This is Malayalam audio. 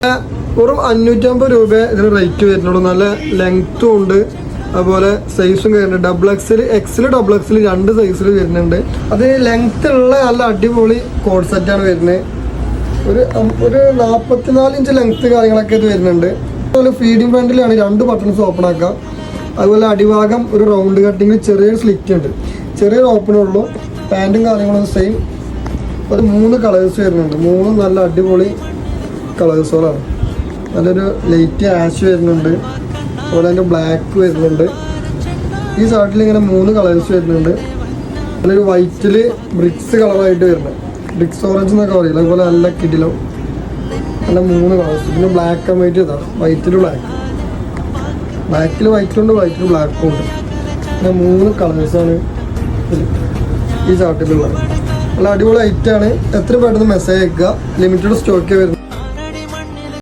വെറും 550 രൂപ ഇതിന് റേറ്റ് വരുന്നുള്ളൂ. നല്ല ലെങ്ത്തും ഉണ്ട്, അതുപോലെ സൈസും വരുന്നുണ്ട്. എക്സിൽ ഡബിൾ എക്സിൽ 2 സൈസിൽ വരുന്നുണ്ട്. അത് ലെങ്ത് ഉള്ള നല്ല അടിപൊളി കോഡ് സെറ്റാണ് വരുന്നത്. ഒരു 44 ഇഞ്ച് ലെങ്ത്ത് കാര്യങ്ങളൊക്കെ ഇത് വരുന്നുണ്ട്. അതുപോലെ ഫീഡിങ് പാൻറ്റിലാണ് 2 ബട്ടൺസ് ഓപ്പൺ ആക്കാം. അതുപോലെ അടിഭാഗം ഒരു റൗണ്ട് കട്ടിങ്ങിൽ ചെറിയൊരു സ്ലിറ്റ് ഉണ്ട്, ചെറിയൊരു ഓപ്പണേ ഉള്ളൂ. പാൻറ്റും കാര്യങ്ങളും സെയിം. ഒരു 3 കളേഴ്സ് വരുന്നുണ്ട്. 3 നല്ല അടിപൊളി കളേഴ്സുകളാണ്. നല്ലൊരു ലൈറ്റ് ആഷ് വരുന്നുണ്ട്, അതുപോലെ അതിൻ്റെ ബ്ലാക്ക് വരുന്നുണ്ട്. ഈ ഷർട്ടിൽ ഇങ്ങനെ 3 കളേഴ്സ് വരുന്നുണ്ട്. നല്ലൊരു വൈറ്റിൽ ബ്രിക്സ് കളറായിട്ട് വരുന്നത്, ബ്രിക്സ് ഓറഞ്ച് എന്നൊക്കെ പറയില്ല, അതുപോലെ നല്ല കിടിലോ നല്ല 3 കളേഴ്സ്. പിന്നെ ബ്ലാക്ക് ആൻഡ് വൈറ്റ് ഇതാണ്, വൈറ്റിൽ ബ്ലാക്കിൽ വൈറ്റുണ്ട്, വൈറ്റിൽ ബ്ലാക്കും ഉണ്ട്. പിന്നെ 3 കളേഴ്സാണ് ഈ ഷർട്ടിലുള്ളത്. നല്ല അടിപൊളി ഐറ്റാണ്. എത്ര പെട്ടെന്ന് മെസ്സേജ് അയക്കുക. ലിമിറ്റഡ് സ്റ്റോക്കേ വരുന്നത്.